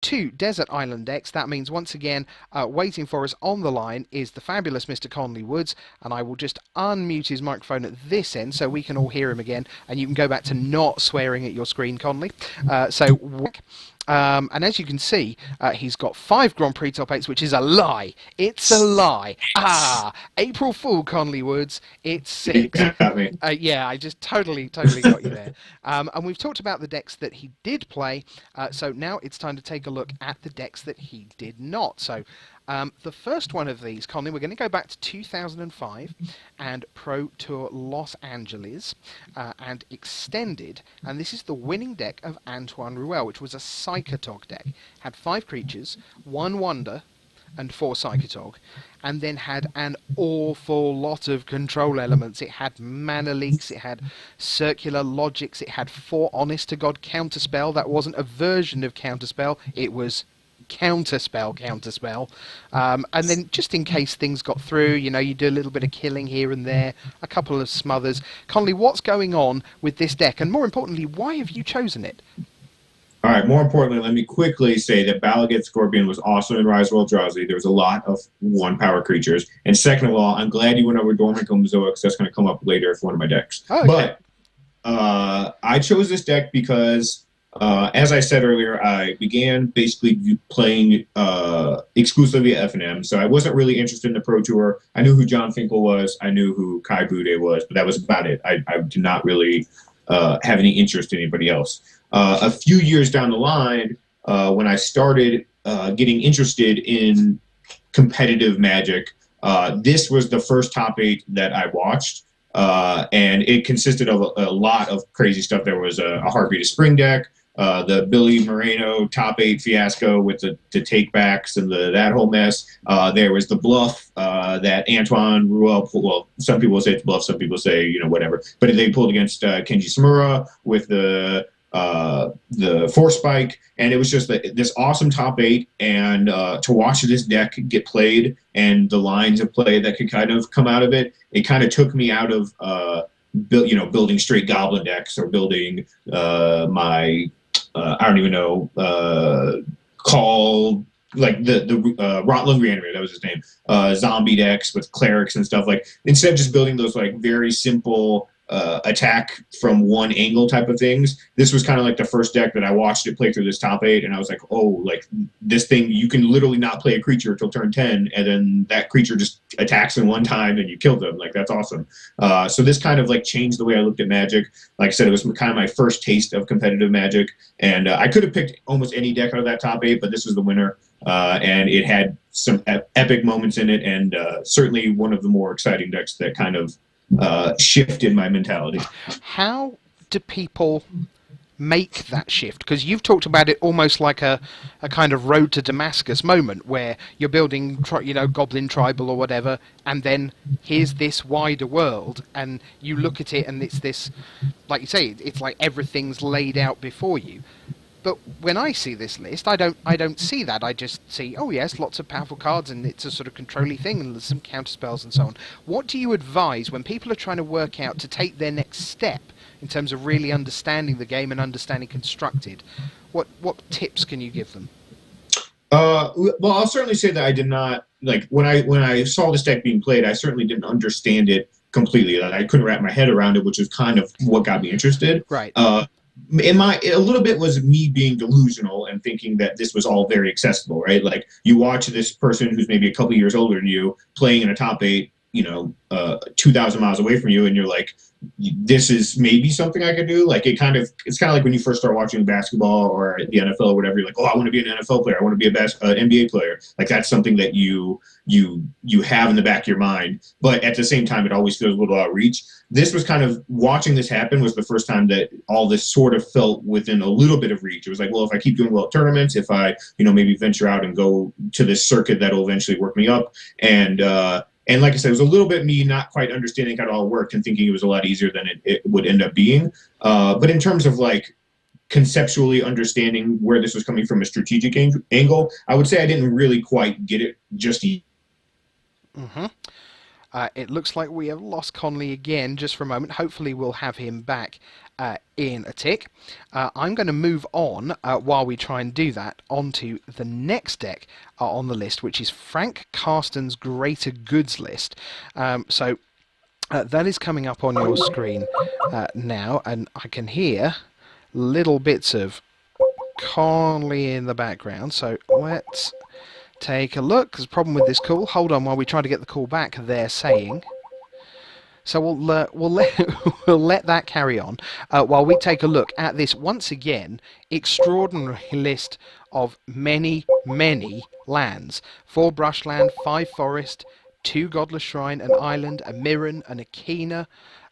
two desert island decks. That means once again, waiting for us on the line is the fabulous Mr. Conley Woods, and I will just unmute his microphone at this end so we can all hear him again, and you can go back to not swearing at your screen, Conley. And as you can see, he's got 5 Grand Prix top 8s, which is a lie. It's a lie. Ah, April Fool, Conley Woods. It's 6. Got me. Yeah, I just totally got you there. And we've talked about the decks that he did play, so now it's time to take a look at the decks that he did not. So the first one of these, Conley, we're going to go back to 2005 and Pro Tour Los Angeles and Extended, and this is the winning deck of Antoine Ruel, which was a Psychotog deck. Had 5 creatures, 1 Wonder, and 4 Psychotog, and then had an awful lot of control elements. It had mana leaks, it had circular logics, it had 4 honest to god counterspell. That wasn't a version of counterspell, it was counterspell. And then just in case things got through, you know, you do a little bit of killing here and there, a couple of smothers. Conley, what's going on with this deck, and more importantly, why have you chosen it? All right, more importantly, let me quickly say that Balagate Scorpion was awesome in Rise of Eldrazi. There was a lot of 1-power creatures. And second of all, I'm glad you went over Dormant Gomazoa, because that's going to come up later for one of my decks. Oh, okay. But I chose this deck because, as I said earlier, I began basically playing exclusively at FNM, so I wasn't really interested in the Pro Tour. I knew who John Finkel was. I knew who Kai Bude was, but that was about it. I did not really have any interest in anybody else. A few years down the line, when I started getting interested in competitive Magic, this was the first top 8 that I watched, and it consisted of a lot of crazy stuff. There was a Heartbeat of Spring deck, the Billy Moreno top 8 fiasco with the takebacks and that whole mess. There was the bluff that Antoine Ruel, well, some people say it's bluff, some people say, you know, whatever, but they pulled against Kenji Samura with the Force Spike, and it was just this awesome top 8, and to watch this deck get played and the lines of play that could kind of come out of it, it kind of took me out of building straight goblin decks or building my I don't even know, call like the Rotlund Reanimator, that was his name, zombie decks with clerics and stuff. Like, instead of just building those like very simple attack from one angle type of things, this was kind of like the first deck that I watched it play through this top 8, and I was like, oh, like this thing, you can literally not play a creature until turn 10, and then that creature just attacks in one time and you kill them. Like, that's awesome. So this kind of like changed the way I looked at Magic. Like I said, it was kind of my first taste of competitive Magic, and I could have picked almost any deck out of that top 8, but this was the winner, and it had some epic moments in it, and certainly one of the more exciting decks that kind of shifted my mentality. How do people make that shift? Because you've talked about it almost like a kind of road to Damascus moment, where you're building, Goblin Tribal or whatever, and then here's this wider world, and you look at it and it's this, like you say, it's like everything's laid out before you. But when I see this list, I don't see that. I just see, oh yes, lots of powerful cards, and it's a sort of control-y thing, and there's some counterspells and so on. What do you advise when people are trying to work out to take their next step in terms of really understanding the game and understanding Constructed? What tips can you give them? Well, I'll certainly say that I did not, like, when I saw this deck being played, I certainly didn't understand it completely. I couldn't wrap my head around it, which is kind of what got me interested. Right. A little bit was me being delusional and thinking that this was all very accessible, right? Like, you watch this person who's maybe a couple years older than you playing in a top 8, 2,000 miles away from you, and you're like, this is maybe something I could do. Like, it's kind of like when you first start watching basketball or the NFL or whatever, you're like, oh, I want to be an NFL player, I want to be an NBA player. Like, that's something that you have in the back of your mind, but at the same time, it always feels a little out of reach. This was kind of, watching this happen was the first time that all this sort of felt within a little bit of reach. It was like, well, if I keep doing well at tournaments, if I, maybe venture out and go to this circuit, that'll eventually work me up. And like I said, it was a little bit me not quite understanding how it all worked and thinking it was a lot easier than it would end up being. But in terms of like conceptually understanding where this was coming from a strategic angle, I would say I didn't really quite get it just yet. Mm-hmm. It looks like we have lost Conley again just for a moment. Hopefully we'll have him back in a tick. I'm going to move on while we try and do that onto the next deck on the list, which is Frank Carston's Greater Goods list. That is coming up on your screen now, and I can hear little bits of Conley in the background. So let's take a look. There's a problem with this call. Hold on while we try to get the call back. They're saying. So we'll let that carry on while we take a look at this once again extraordinary list of many lands: 4 brushland, 5 forest, 2 godless shrine, an island, a mirren, an Akina,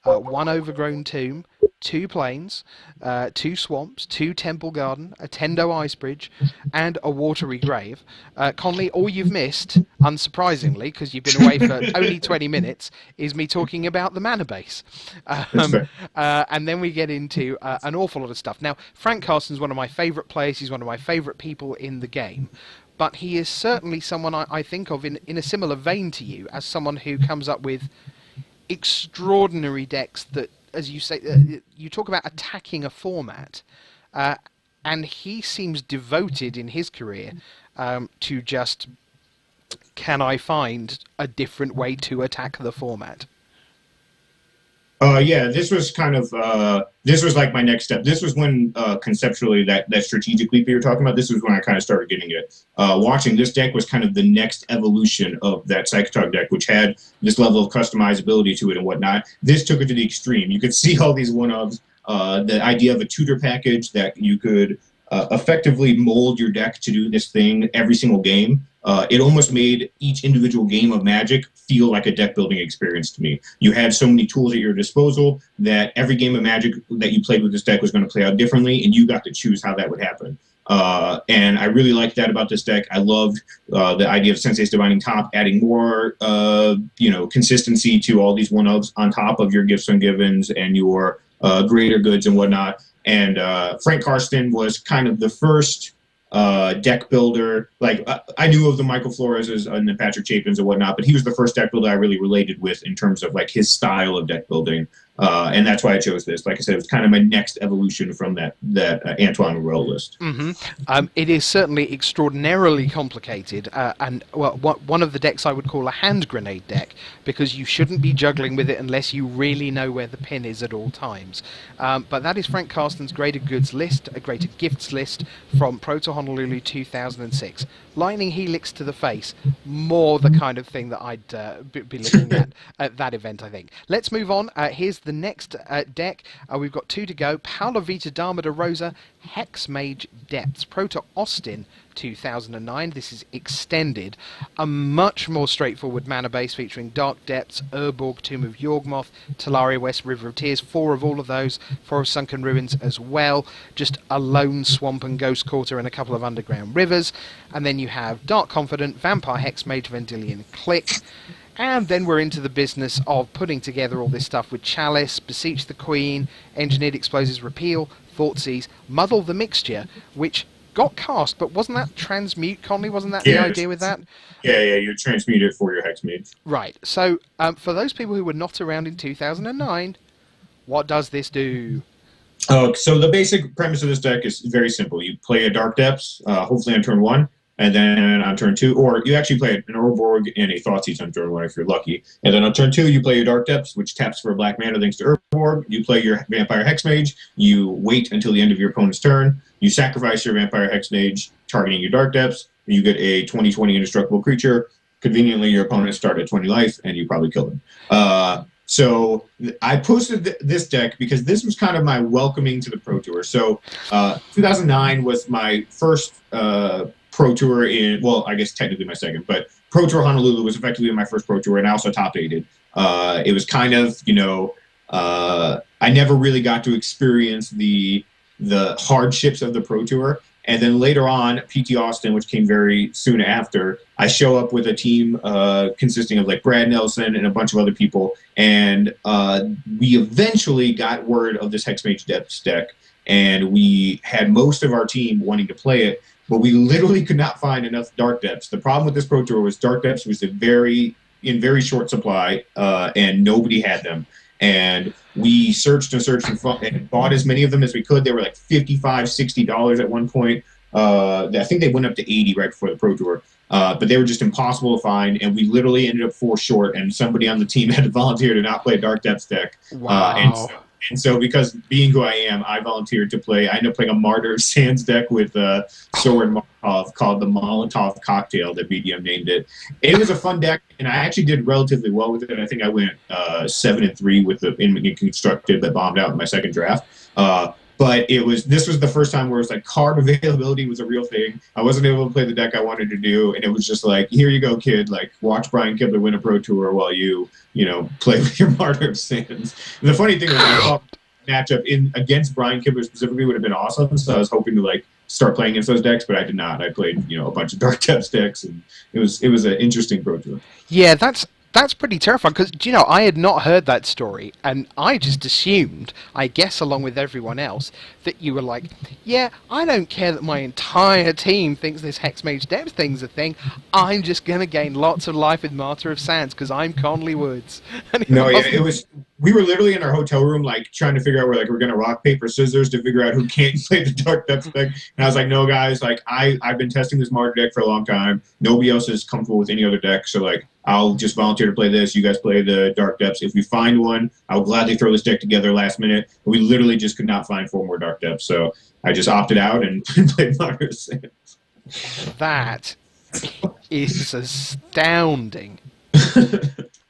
1 overgrown tomb, 2 plains, 2 swamps, 2 temple garden, a Tendo ice bridge, and a watery grave. Conley, all you've missed, unsurprisingly, because you've been away for only 20 minutes, is me talking about the mana base. And then we get into an awful lot of stuff. Now, Frank Carston's one of my favourite players. He's one of my favourite people in the game. But he is certainly someone I think of in a similar vein to you, as someone who comes up with extraordinary decks that, as you say, you talk about attacking a format, and he seems devoted in his career to just, can I find a different way to attack the format? Yeah, this was kind of this was like my next step. This was when conceptually that strategic leap you were talking about. This was when I kind of started getting it. Watching this deck was kind of the next evolution of that Psychotog deck, which had this level of customizability to it and whatnot. This took it to the extreme. You could see all these one-ofs. The idea of a tutor package that you could effectively mold your deck to do this thing every single game. It almost made each individual game of Magic feel like a deck building experience to me. You had so many tools at your disposal that every game of Magic that you played with this deck was going to play out differently, and you got to choose how that would happen. And I really liked that about this deck. I loved the idea of Sensei's Divining Top, adding more consistency to all these one-ofs on top of your Gifts and Givens and your Greater Goods and whatnot. And Frank Carston was kind of the first deck builder. Like I knew of the Michael Flores's and the Patrick Chapins and whatnot, but he was the first deck builder I really related with in terms of like his style of deck building. And that's why I chose this. Like I said, it was kind of my next evolution from that Antoine Morel list. Mm-hmm. It is certainly extraordinarily complicated, and one of the decks I would call a hand grenade deck, because you shouldn't be juggling with it unless you really know where the pin is at all times. But that is Frank Carston's Greater Goods list, a Greater Gifts list from Proto Honolulu 2006. Lightning Helix to the face, more the kind of thing that I'd be looking at that event, I think. Let's move on. Here's the next deck. We've got 2 to go. Paula Vita Dama de Rosa, Hexmage Depths, Proto Austin 2009. This is extended. A much more straightforward mana base featuring Dark Depths, Urborg, Tomb of Yawgmoth, Talaria West, River of Tears, 4 of all of those, 4 of Sunken Ruins as well. Just a lone swamp and Ghost Quarter and a couple of underground rivers. And then you have Dark Confidant, Vampire Hexmage, Vendilion Click. And then we're into the business of putting together all this stuff with Chalice, Beseech the Queen, Engineered Explosives Repeal, Thoughtseize, Muddle the Mixture, which got cast, but wasn't that Transmute, Conley? Wasn't that the idea with that? Yeah, you transmute it for your Hexmage. Right. So for those people who were not around in 2009, what does this do? So the basic premise of this deck is very simple. You play a Dark Depths, hopefully on turn 1, and then on turn 2, or you actually play an Urborg and a Thoughtseize on turn 1 if you're lucky. And then on turn 2, you play your Dark Depths, which taps for a black mana thanks to Urborg. You play your Vampire Hexmage. You wait until the end of your opponent's turn. You sacrifice your Vampire Hexmage, targeting your Dark Depths. You get a 20/20 indestructible creature. Conveniently, your opponent started at 20 life, and you probably kill them. So I posted this deck because this was kind of my welcoming to the Pro Tour. So 2009 was my first Pro Tour I guess technically my second, but Pro Tour Honolulu was effectively my first Pro Tour, and I also top-8'd. It was kind of, I never really got to experience the hardships of the Pro Tour. And then later on, PT Austin, which came very soon after, I show up with a team consisting of like Brad Nelson and a bunch of other people, and we eventually got word of this Hexmage Depths deck, and we had most of our team wanting to play it, but we literally could not find enough Dark Depths. The problem with this Pro Tour was Dark Depths was a very in very short supply, and nobody had them. And we searched and searched and bought as many of them as we could. They were like $55, $60 at one point. I think they went up to 80 right before the Pro Tour. But they were just impossible to find, and we literally ended up 4 short, and somebody on the team had to volunteer to not play Dark Depths deck. Wow. And so because being who I am, I volunteered to play. I ended up playing a Martyr of Sands deck with Sword Molotov called the Molotov Cocktail that BDM named it. It was a fun deck, and I actually did relatively well with it. I think I went 7-3 with the in constructed, but bombed out in my second draft. But this was the first time where it was like card availability was a real thing. I wasn't able to play the deck I wanted to do, and it was just like, here you go, kid. Like, watch Brian Kibler win a Pro Tour while you play with your Martyr of Sands. And the funny thing was, I thought matchup against Brian Kibler specifically would have been awesome. So I was hoping to like start playing against those decks, but I did not. I played a bunch of Dark Depths decks, and it was an interesting Pro Tour. Yeah, that's pretty terrifying, because, I had not heard that story, and I just assumed, I guess along with everyone else, that you were like, yeah, I don't care that my entire team thinks this Hexmage Depth thing's a thing, I'm just going to gain lots of life with Martyr of Sands, because I'm Conley Woods. We were literally in our hotel room, like, trying to figure out where, like, we're going to rock, paper, scissors to figure out who can't play the Dark Depths deck. And I was like, no, guys, like, I've been testing this Martyr deck for a long time. Nobody else is comfortable with any other deck. So, like, I'll just volunteer to play this. You guys play the Dark Depths. If we find one, I'll gladly throw this deck together last minute. We literally just could not find 4 more Dark Depths. So I just opted out and played Martyr of Sands. That is astounding.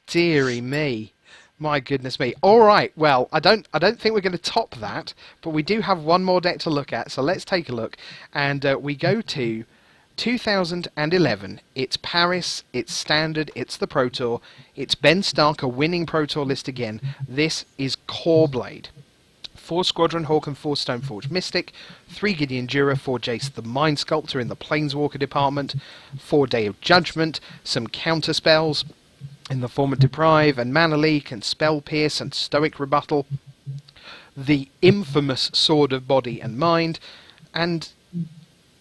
Deary me. My goodness me. All right. Well, I don't think we're going to top that, but we do have one more deck to look at. So let's take a look, and we go to 2011. It's Paris. It's Standard. It's the Pro Tour. It's Ben Starker winning Pro Tour list again. This is Coreblade. 4 Squadron Hawk and 4 Stoneforge Mystic, 3 Gideon Jura, 4 Jace the Mind Sculptor in the Planeswalker department, 4 Day of Judgment, some counter spells in the form of Deprive and Mana Leak and Spell Pierce and Stoic Rebuttal, the infamous Sword of Body and Mind, and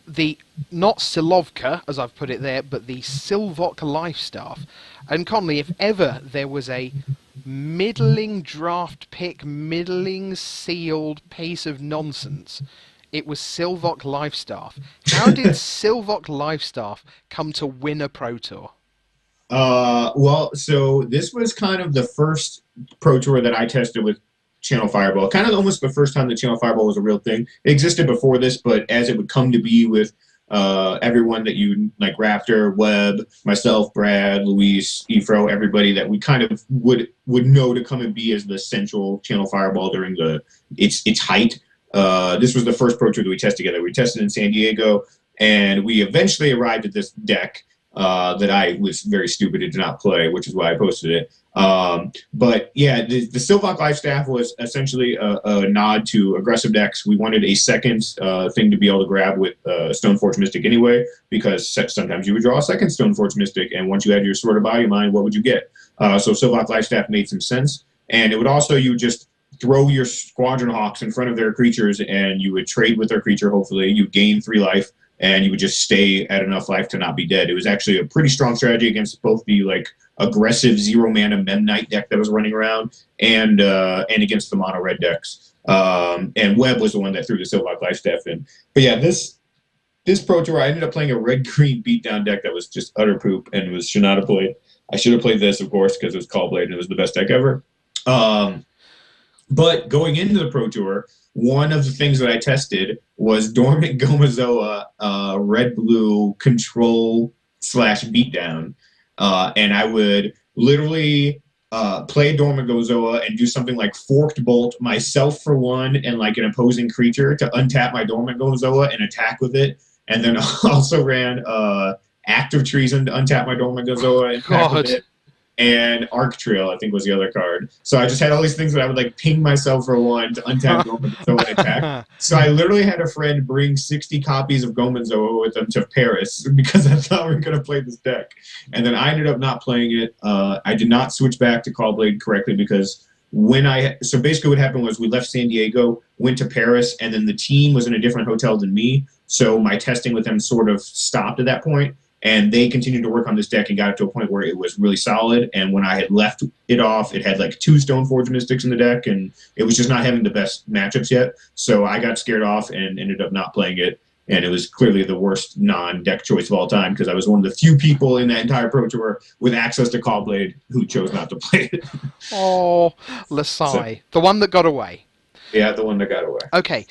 the, not Silovka, as I've put it there, but the Silvok Lifestaff. And Conley, if ever there was a middling draft pick, middling sealed piece of nonsense, it was Silvok Lifestaff. How did Silvok Lifestaff come to win a Pro Tour? Well, so this was kind of the first Pro Tour that I tested with Channel Fireball. Kind of almost the first time that Channel Fireball was a real thing. It existed before this, but as it would come to be with everyone that you like, Raptor, Webb, myself, Brad, Luis, Efro, everybody that we kind of would know to come and be as the central Channel Fireball during its height. This was the first Pro Tour that we tested together. We tested in San Diego, and we eventually arrived at this deck that I was very stupid to not play, which is why I posted it. But yeah, the Silvok Lifestaff was essentially a nod to aggressive decks. We wanted a second thing to be able to grab with Stoneforge Mystic anyway, because sometimes you would draw a second Stoneforge Mystic, and once you had your Sword of Body Mind, what would you get? So Silvok Lifestaff made some sense, and it would also, you just throw your Squadron Hawks in front of their creatures, and you would trade with their creature, hopefully. You gain 3 life, and you would just stay at enough life to not be dead. It was actually a pretty strong strategy against both the like aggressive 0-mana Mem Knight deck that was running around, and against the mono red decks. And Webb was the one that threw the Silvok Lifestaff in. But yeah, this Pro Tour, I ended up playing a red-green beatdown deck that was just utter poop and should not have played. I should have played this, of course, because it was Callblade and it was the best deck ever. But going into the Pro Tour, one of the things that I tested was Dormant Gomazoa, red-blue control / beatdown. And I would literally play Dormant Gomazoa and do something like Forked Bolt myself for 1 and like an opposing creature to untap my Dormant Gomazoa and attack with it. And then also ran Act of Treason to untap my Dormant Gomazoa and attack with it. And Arc Trail, I think, was the other card. So I just had all these things that I would like ping myself for 1 to untap Gomanzoa and attack. So I literally had a friend bring 60 copies of Gomanzoa with them to Paris because I thought we were going to play this deck. And then I ended up not playing it. I did not switch back to Callblade correctly because so basically what happened was we left San Diego, went to Paris, and then the team was in a different hotel than me. So my testing with them sort of stopped at that point. and they continued to work on this deck and got it to a point where it was really solid. And when I had left it off, it had like 2 Stoneforge Mystics in the deck, and it was just not having the best matchups yet. So I got scared off and ended up not playing it. And it was clearly the worst non-deck choice of all time because I was one of the few people in that entire Pro Tour with access to Caw-Blade who chose not to play it. Oh, Lasai, the one that got away. Yeah, the one that got away. Okay,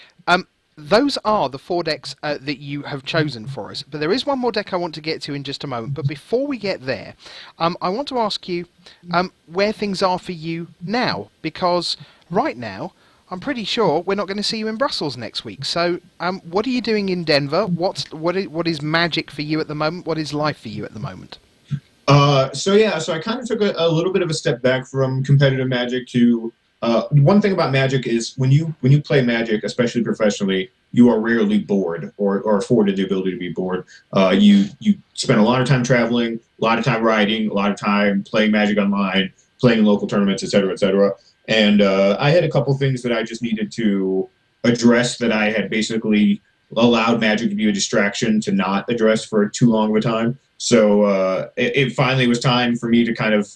those are the 4 decks that you have chosen for us. But there is one more deck I want to get to in just a moment. But before we get there, I want to ask you where things are for you now. Because right now, I'm pretty sure we're not going to see you in Brussels next week. So what are you doing in Denver? What is Magic for you at the moment? What is life for you at the moment? So I kind of took a little bit of a step back from competitive Magic to... one thing about Magic is when you play Magic, especially professionally, you are rarely bored or afforded the ability to be bored. You spend a lot of time traveling, a lot of time riding, a lot of time playing Magic online, playing in local tournaments, et cetera, et cetera. And I had a couple things that I just needed to address that I had basically allowed Magic to be a distraction to not address for too long of a time. So it finally was time for me to kind of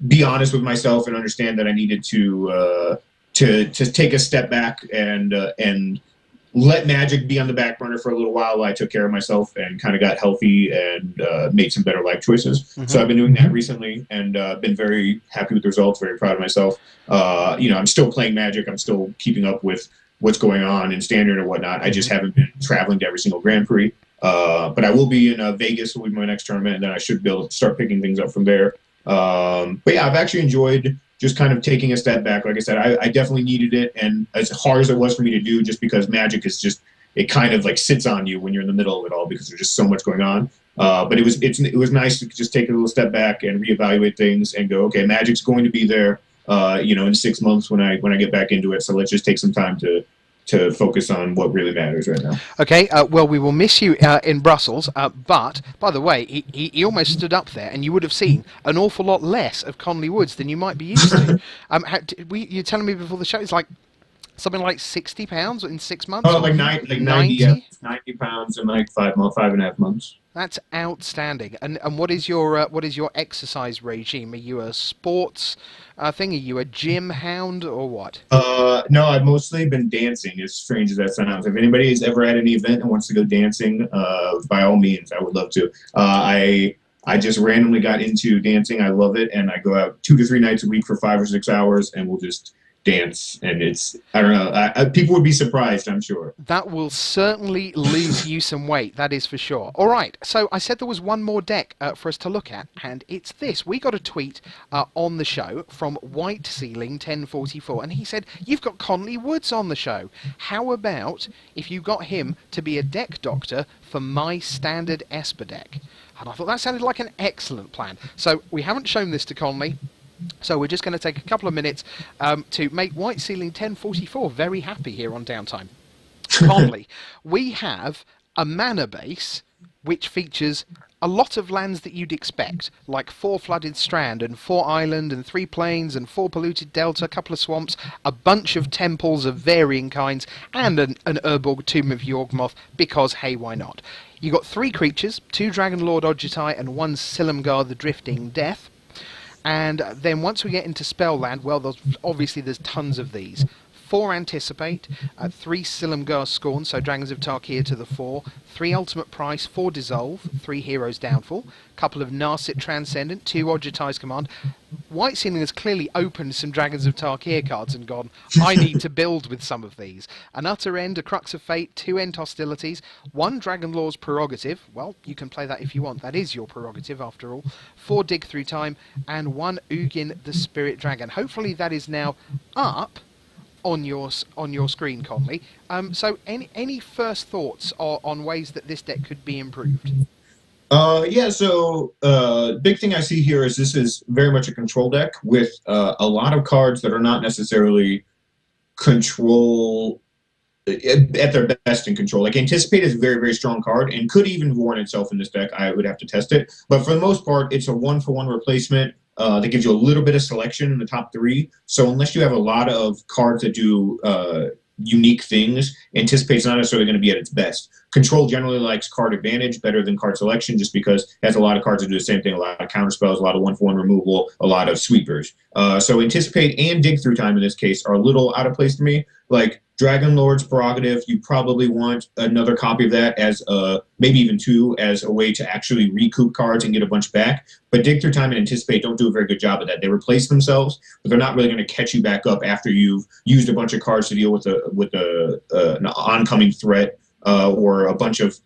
be honest with myself and understand that I needed to take a step back and let Magic be on the back burner for a little while I took care of myself and kind of got healthy and made some better life choices. Mm-hmm. So I've been doing that recently and been very happy with the results, very proud of myself. I'm still playing Magic. I'm still keeping up with what's going on in Standard and whatnot. I just haven't been traveling to every single Grand Prix. But I will be in Vegas will be my next tournament, and then I should be able to start picking things up from there. But yeah, I've actually enjoyed just kind of taking a step back. Like I said, I definitely needed it, and as hard as it was for me to do, just because Magic is just, it kind of like sits on you when you're in the middle of it all because there's just so much going on. But it was nice to just take a little step back and reevaluate things and go, okay, Magic's going to be there, in 6 months when I get back into it. So let's just take some time to focus on what really matters right now. Okay, well, we will miss you in Brussels, but, by the way, he almost stood up there, and you would have seen an awful lot less of Conley Woods than you might be used to. You're telling me before the show, it's like something like £60 in 6 months? Oh, like 90 pounds in like 5.5 months. That's outstanding. And what is your exercise regime? Are you a sports thing? Are you a gym hound or what? No, I've mostly been dancing, as strange as that sounds. If anybody has ever had an event and wants to go dancing, by all means, I would love to. I just randomly got into dancing. I love it, and I go out 2 to 3 nights a week for 5 or 6 hours, and we'll just dance, and it's, I don't know, people would be surprised, I'm sure. That will certainly lose you some weight, that is for sure. All right, so I said there was one more deck for us to look at, and it's this. We got a tweet on the show from White Ceiling 1044, and he said, you've got Conley Woods on the show. How about if you got him to be a deck doctor for my standard Esper deck? And I thought that sounded like an excellent plan. So we haven't shown this to Conley, so we're just going to take a couple of minutes to make White Ceiling 1044 very happy here on Downtime. Conley, we have a mana base which features a lot of lands that you'd expect, like 4 Flooded Strand and 4 Island and 3 Plains and 4 Polluted Delta, a couple of swamps, a bunch of temples of varying kinds, and an Urborg Tomb of Yawgmoth, because hey, why not? You got 3 creatures, 2 Dragonlord Ojutai and 1 Silumgar the Drifting Death. And then once we get into Spellland, well, there's tons of these. 4 Anticipate, 3 Silumgar Scorn, so Dragons of Tarkir to the 4, 3 Ultimate Price, 4 Dissolve, 3 Heroes Downfall, couple of Narset Transcendent, 2 Ojutai's Command. White Ceiling has clearly opened some Dragons of Tarkir cards and gone, I need to build with some of these. An Utter End, a Crux of Fate, 2 End Hostilities, 1 Dragonlord's Prerogative, well, you can play that if you want, that is your prerogative after all, 4 Dig Through Time, and 1 Ugin the Spirit Dragon. Hopefully that is now up on your screen, Conley. So any first thoughts on ways that this deck could be improved? So big thing I see here is this is very much a control deck with a lot of cards that are not necessarily control at their best in control. Like Anticipate is a very, very strong card and could even warrant itself in this deck. I would have to test it. But for the most part, it's a 1-for-1 replacement. That gives you a little bit of selection in the top 3. So unless you have a lot of cards that do unique things, Anticipate's not necessarily going to be at its best. Control generally likes card advantage better than card selection, just because it has a lot of cards that do the same thing, a lot of counter spells, a lot of 1-for-1 removal, a lot of sweepers. So Anticipate and Dig Through Time in this case are a little out of place to me. Like Dragon Lord's Prerogative, you probably want another copy of that as maybe even two, as a way to actually recoup cards and get a bunch back. But Dig Through Time and Anticipate don't do a very good job of that. They replace themselves, but they're not really going to catch you back up after you've used a bunch of cards to deal with an oncoming threat. Or a bunch of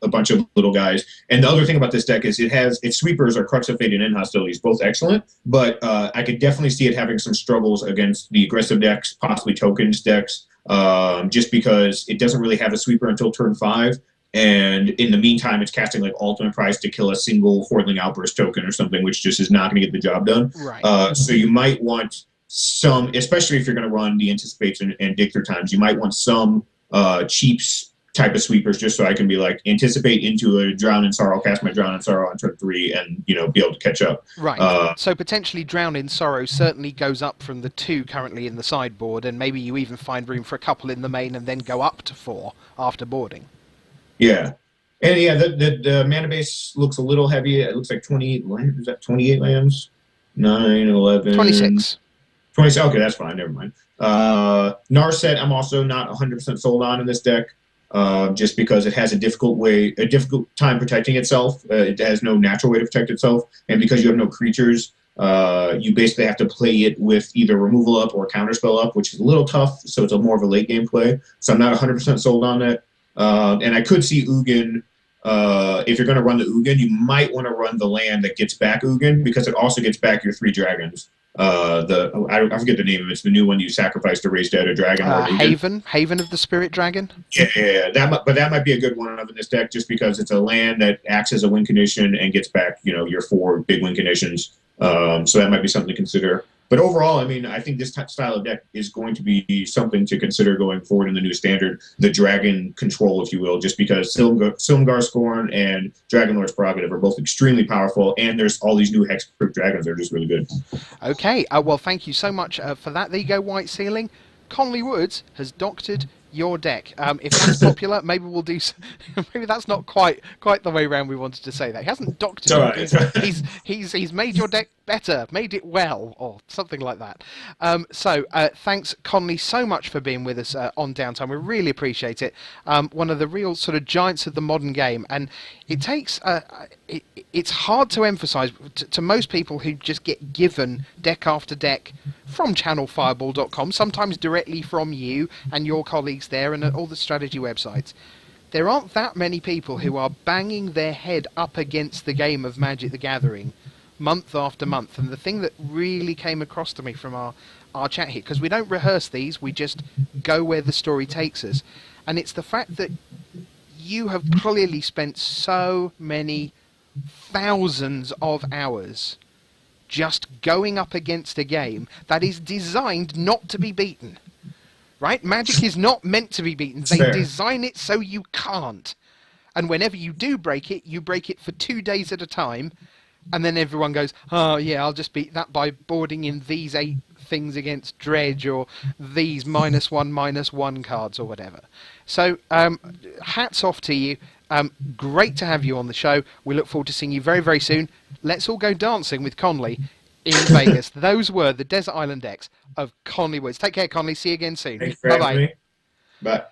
little guys. And the other thing about this deck is its sweepers are Crux of Fate and End Hostilities, both excellent, but I could definitely see it having some struggles against the aggressive decks, possibly tokens decks, just because it doesn't really have a sweeper until turn 5. And in the meantime, it's casting like Ultimate Prize to kill a single Fordling Outburst token or something, which just is not going to get the job done. Right. So you might want some, especially if you're going to run the Anticipates and Dig Through Times, you might want some cheap type of sweepers, just so I can be like, anticipate into a Drown in Sorrow, cast my Drown in Sorrow on turn 3, and be able to catch up. Right. So potentially Drown in Sorrow certainly goes up from the 2 currently in the sideboard, and maybe you even find room for a couple in the main and then go up to 4 after boarding. Yeah. And yeah, the mana base looks a little heavy. It looks like 28 lands. Is that 28 lands? 9, 11. 26. 26. Okay, that's fine. Never mind. Narset, I'm also not 100% sold on in this deck. Just because it has a difficult time protecting itself. It has no natural way to protect itself, and because you have no creatures, you basically have to play it with either removal up or counterspell up, which is a little tough. So it's more of a late game play. So I'm not 100% sold on it. And I could see Ugin. If you're going to run the Ugin, you might want to run the land that gets back Ugin, because it also gets back your 3 dragons. I forget the name of it. It's the new one you sacrifice to raise dead a dragon. Haven of the Spirit Dragon. Yeah. That might be a good one in this deck, just because it's a land that acts as a win condition and gets back, your 4 big win conditions. So that might be something to consider. But overall, I mean, I think this style of deck is going to be something to consider going forward in the new standard, the dragon control, if you will, just because Silumgar Scorn and Dragon Lord's Prerogative are both extremely powerful, and there's all these new hexproof dragons that are just really good. Okay, well, thank you so much for that. There you go, White Ceiling. Conley Woods has doctored your deck. If that's popular, maybe we'll do. Maybe that's not quite the way around we wanted to say that. He hasn't doctored it. He's made your deck better, made it well, or something like that. So thanks, Conley, so much for being with us on Downtime. We really appreciate it. One of the real sort of giants of the modern game, and it takes. It's hard to emphasise to most people who just get given deck after deck from channelfireball.com, sometimes directly from you and your colleagues there and all the strategy websites. There aren't that many people who are banging their head up against the game of Magic the Gathering month after month. And the thing that really came across to me from our chat here, because we don't rehearse these, we just go where the story takes us, and it's the fact that you have clearly spent so many thousands of hours just going up against a game that is designed not to be beaten. Right? Magic is not meant to be beaten. They design it so you can't. And whenever you do break it for 2 days at a time, and then everyone goes, oh yeah, I'll just beat that by boarding in these 8 things against Dredge, or these -1/-1 cards, or whatever. So hats off to you. Great to have you on the show. We look forward to seeing you very, very soon. Let's all go dancing with Conley in Vegas. Those were the Desert Island decks of Conley Woods. Take care, Conley. See you again soon. Thanks for having me. Bye.